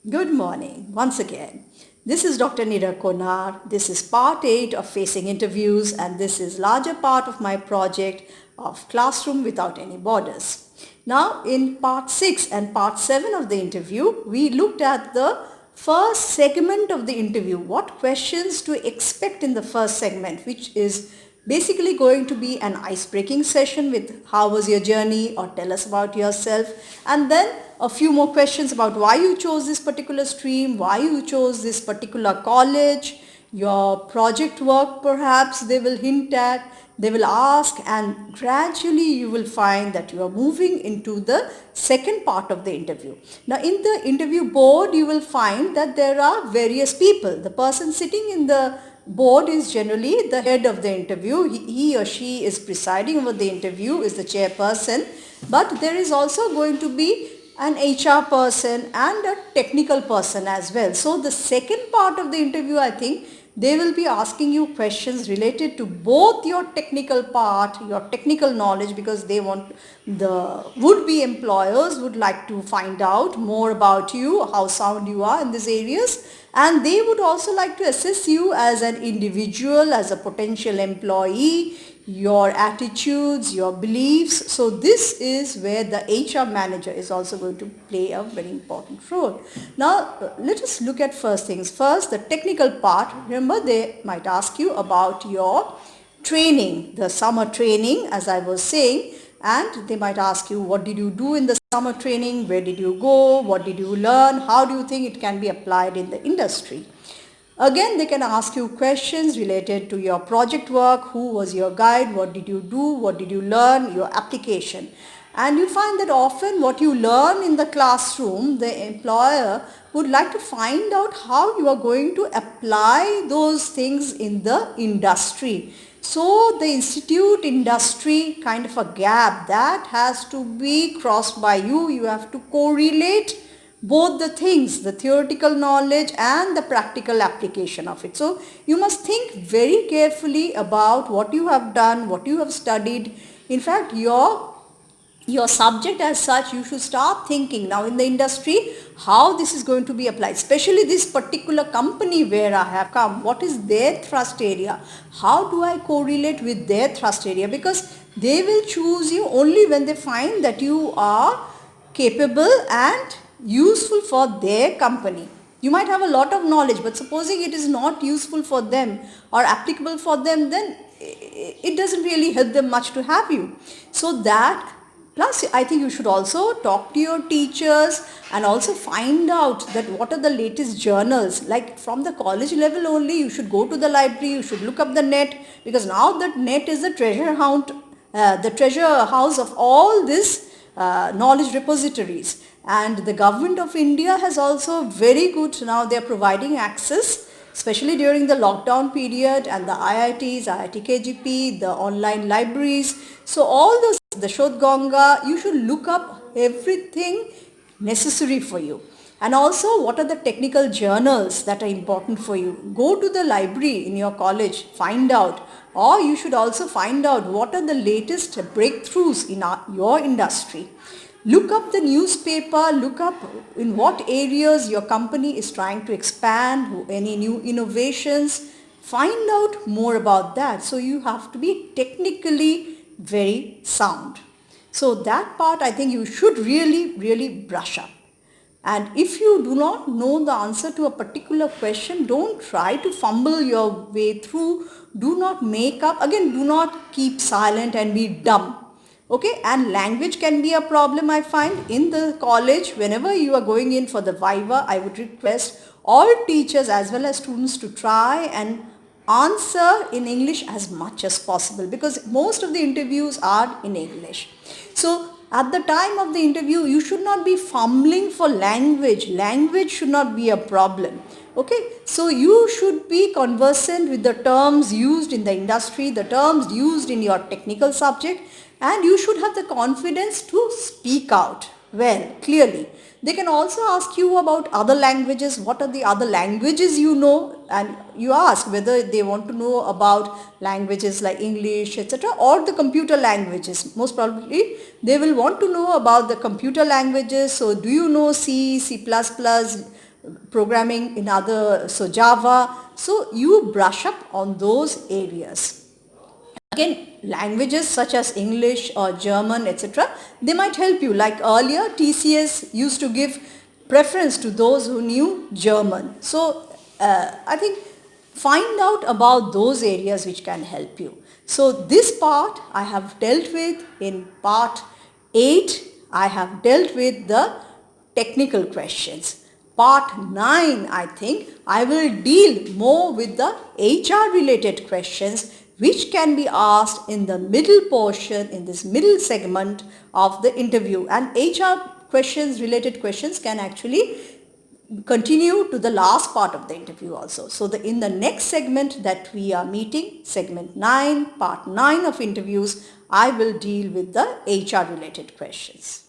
Good morning once again. This is Dr. Nira Konar. This is part 8 of Facing Interviews, and this is larger part of my project of Classroom Without Any Borders. Now in part 6 and part 7 of the interview, we looked at the first segment of the interview. What questions to expect in the first segment, which is basically going to be an ice-breaking session with how was your journey or tell us about yourself, and then a few more questions about why you chose this particular stream, why you chose this particular college, your project work perhaps they will hint at, they will ask, and gradually you will find that you are moving into the second part of the interview. Now in the interview board you will find that there are various people. The person sitting in the board is generally the head of the interview. He or she is presiding over the interview, is the chairperson, but there is also going to be an HR person and a technical person as well. So the second part of the interview, I think they will be asking you questions related to both your technical part, your technical knowledge, because they want, the would-be employers would like to find out more about you, how sound you are in these areas, and they would also like to assess you as an individual, as a potential employee, your attitudes, your beliefs. So this is where the HR manager is also going to play a very important role. Now let us look at first things first, the technical part. Remember, they might ask you about your training, the summer training, as I was saying, and they might ask you what did you do in the summer training, where did you go, what did you learn, how do you think it can be applied in the industry. Again, they can ask you questions related to your project work, who was your guide, what did you do, what did you learn, your application. And you find that often what you learn in the classroom, the employer would like to find out how you are going to apply those things in the industry. So the institute industry kind of a gap that has to be crossed by you. You have to correlate both the things, the theoretical knowledge and the practical application of it. So you must think very carefully about what you have done, what you have studied. In fact, your subject as such, you should start thinking now in the industry how this is going to be applied, especially this particular company where I have come, what is their thrust area, how do I correlate with their thrust area, because they will choose you only when they find that you are capable and useful for their company. You might have a lot of knowledge, but supposing it is not useful for them or applicable for them, then it doesn't really help them much to have you. So that, plus I think you should also talk to your teachers and also find out that what are the latest journals. Like from the college level only, you should go to the library, you should look up the net, because now that net is the treasure hound, the treasure house of all this knowledge repositories. And the government of India has also very good, now they are providing access, especially during the lockdown period, and the IITs, IIT KGP, the online libraries. So all those, the Shodh Ganga, you should look up everything necessary for you. And also, what are the technical journals that are important for you? Go to the library in your college, find out. Or you should also find out what are the latest breakthroughs in your industry. Look up the newspaper, look up in what areas your company is trying to expand, any new innovations. Find out more about that. So you have to be technically very sound. So that part I think you should really brush up. And if you do not know the answer to a particular question, don't try to fumble your way through. Do not make up. Again, do not keep silent and be dumb. Okay, and language can be a problem, I find. In the college, whenever you are going in for the Viva, I would request all teachers as well as students to try and answer in English as much as possible, because most of the interviews are in English. So at the time of the interview, you should not be fumbling for language. Language should not be a problem. Okay, so you should be conversant with the terms used in the industry, the terms used in your technical subject, and you should have the confidence to speak out well, clearly. They can also ask you about other languages. What are the other languages you know? And you ask whether they want to know about languages like English, etc., or the computer languages. Most probably, they will want to know about the computer languages. So, do you know C, C++, programming in other, so Java. So you brush up on those areas. Again, languages such as English or German, etc., they might help you. Like earlier, TCS used to give preference to those who knew German. So I think find out about those areas which can help you. So this part I have dealt with. In part 8, I have dealt with the technical questions. Part 9, I think, I will deal more with the HR related questions which can be asked in the middle portion, in this middle segment of the interview. And HR questions, related questions, can actually continue to the last part of the interview also. So in the next segment that we are meeting, segment 9, part 9 of interviews, I will deal with the HR related questions.